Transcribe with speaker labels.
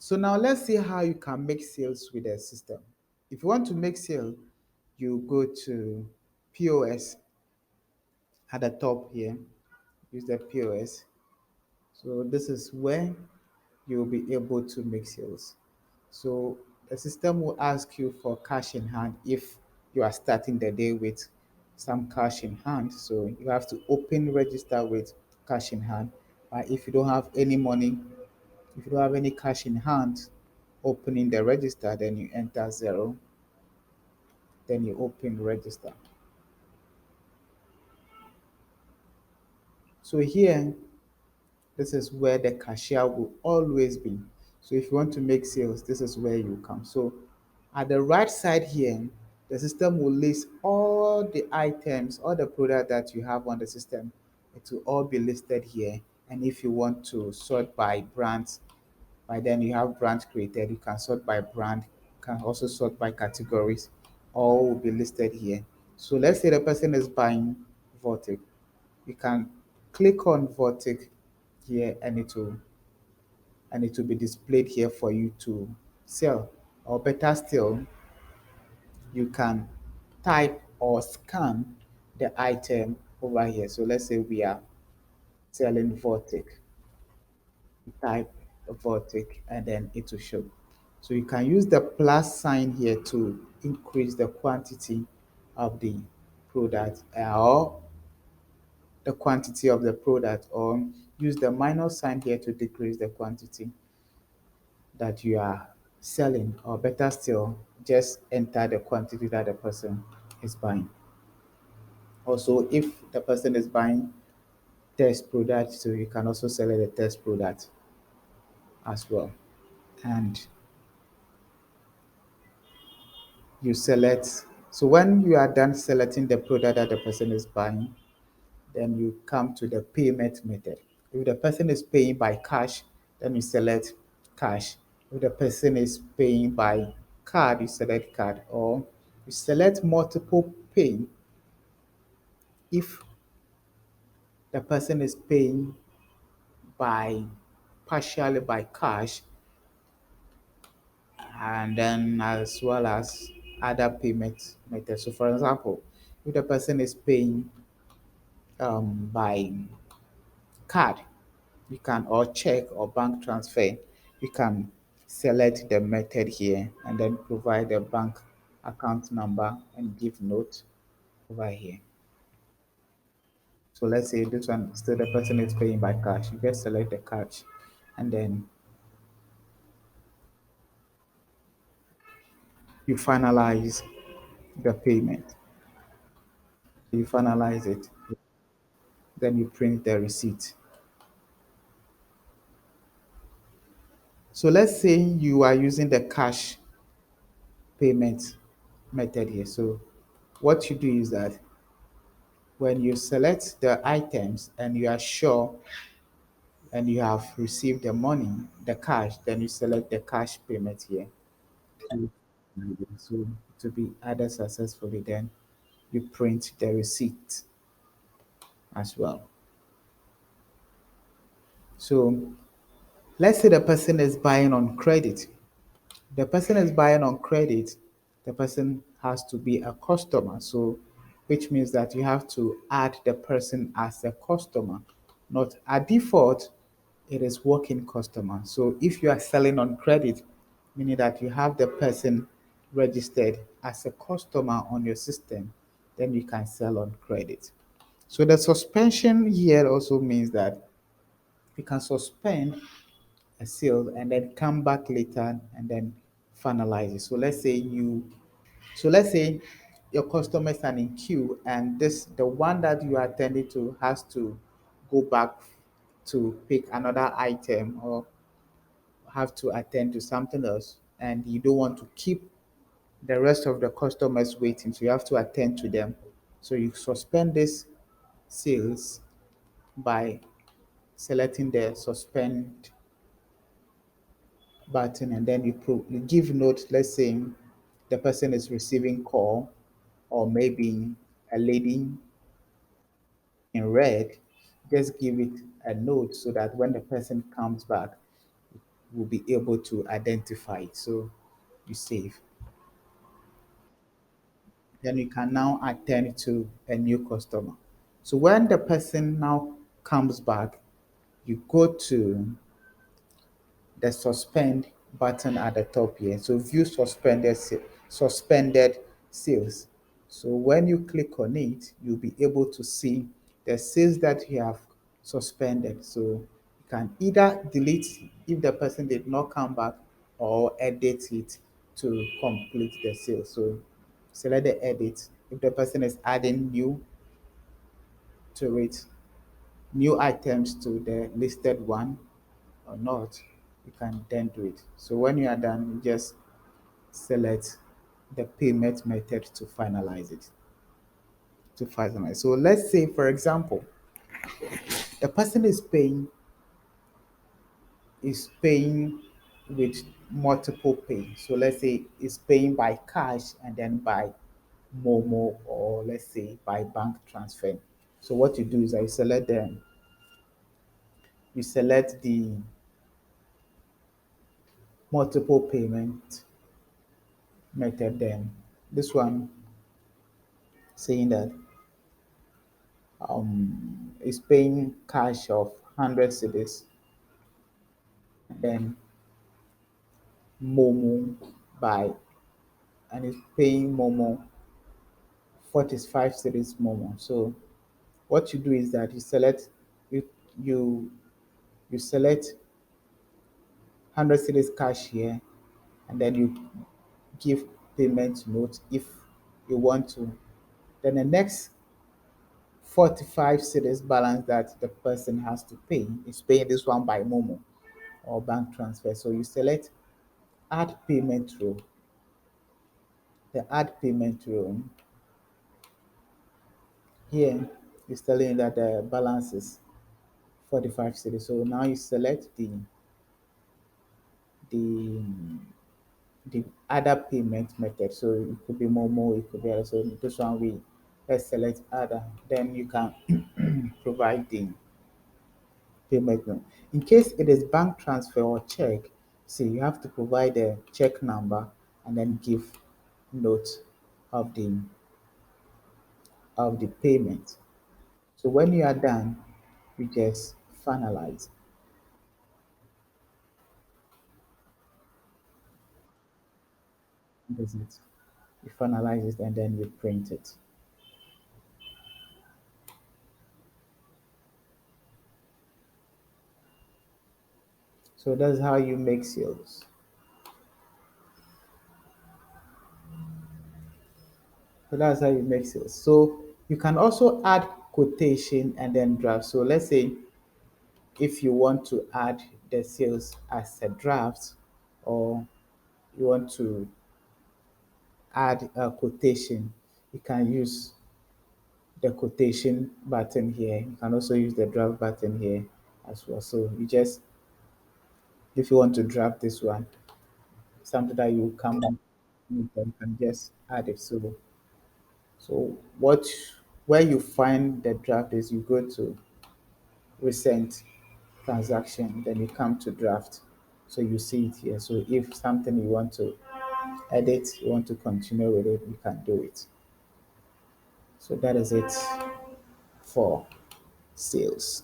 Speaker 1: So now let's see how you can make sales with the system. If you want to make sale, you go to POS at the top here. Use the POS. So this is where you'll be able to make sales. So the system will ask you for cash in hand if you are starting the day with some cash in hand. So you have to open register with cash in hand. But if you don't have any money, if you don't have any cash in hand, opening the register, then you enter zero, then you open register. So here, this is where the cashier will always be. So if you want to make sales, this is where you come. So at the right side here, the system will list all the items, all the product that you have on the system. It will all be listed here. And if you want to sort by brands, by then you have brands created. You can sort by brand, you can also sort by categories. All will be listed here. So let's say the person is buying Vortic. You can click on Vortic here and it will be displayed here for you to sell. Or better still, you can type or scan the item over here. So let's say we are selling Vortic. Type Vortic and then it will show. So you can use the plus sign here to increase the quantity of the product or the quantity of the product, or use the minus sign here to decrease the quantity that you are selling, or better still, just enter the quantity that the person is buying. Also, if the person is buying test product, so you can also select the test product as well. And you select, so when you are done selecting the product that the person is buying, then you come to the payment method. If the person is paying by cash, then you select cash. If the person is paying by card, you select card, or you select multiple pay if the person is paying by partially by cash, and then as well as other payment methods. So for example, if the person is paying by card, you can, or check or bank transfer, you can select the method here and then provide the bank account number and give note over here. So let's say this one still the person is paying by cash. You just select the cash and then you finalize the payment. You finalize it, then you print the receipt. So let's say you are using the cash payment method here. So what you do is that when you select the items and you are sure and you have received the money, the cash, then you select the cash payment here. So to be added successfully, then you print the receipt as well. So let's say the person is buying on credit. The person is buying on credit, the person has to be a customer. So which means that you have to add the person as a customer, not a default, it is working customer. So if you are selling on credit, meaning that you have the person registered as a customer on your system, then you can sell on credit. So the suspension here also means that you can suspend a sale and then come back later and then finalize it. So let's say your customers are in queue and this the one that you are attending to has to go back to pick another item or have to attend to something else, and you don't want to keep the rest of the customers waiting, so you have to attend to them. So you suspend this sales by selecting the suspend button, and then you give note. Let's say the person is receiving call, or maybe a lady in red, just give it a note so that when the person comes back, will be able to identify it. So you save. Then you can now attend to a new customer. So when the person now comes back, you go to the suspend button at the top here. So view suspended sales. So when you click on it, you'll be able to see the sales that you have suspended. So you can either delete if the person did not come back or edit it to complete the sale. So select the edit. If the person is adding to it, new items to the listed one or not, you can then do it. So when you are done, you just select the payment method to finalize it. To finalize. So let's say, for example, the person is paying with multiple pay. So let's say is paying by cash and then by Momo, or let's say by bank transfer. So what you do is you select the multiple payment method. Then this one saying that is paying cash of 100 cedis, then Momo by, and is paying Momo 45 cedis Momo. So what you do is that you you you select 100 cedis cash here, and then you give payment note if you want to. Then the next 45 cedis balance that the person has to pay is paying this one by Momo or bank transfer. So you select add payment rule. The add payment rule here is telling you that the balance is 45 cedis. So now you select the the other payment method. So it could be Momo, it could be other. So this one let's select other. Then you can provide the payment method. In case it is bank transfer or check, see you have to provide a check number and then give note of the payment. So when you are done, you just finalize. That's it. You finalize it and then you print it. So that's how you make sales. So that's how you make sales. So you can also add quotation and then draft. So let's say if you want to add the sales as a draft, or you want to add a quotation, you can use the quotation button here. You can also use the draft button here as well. So you just, if you want to draft this one, something that you come back, you can just add it. So where you find the draft is you go to recent transaction, then you come to draft. So you see it here. So if something you want to edit, you want to continue with it, you can do it. So that is it for sales.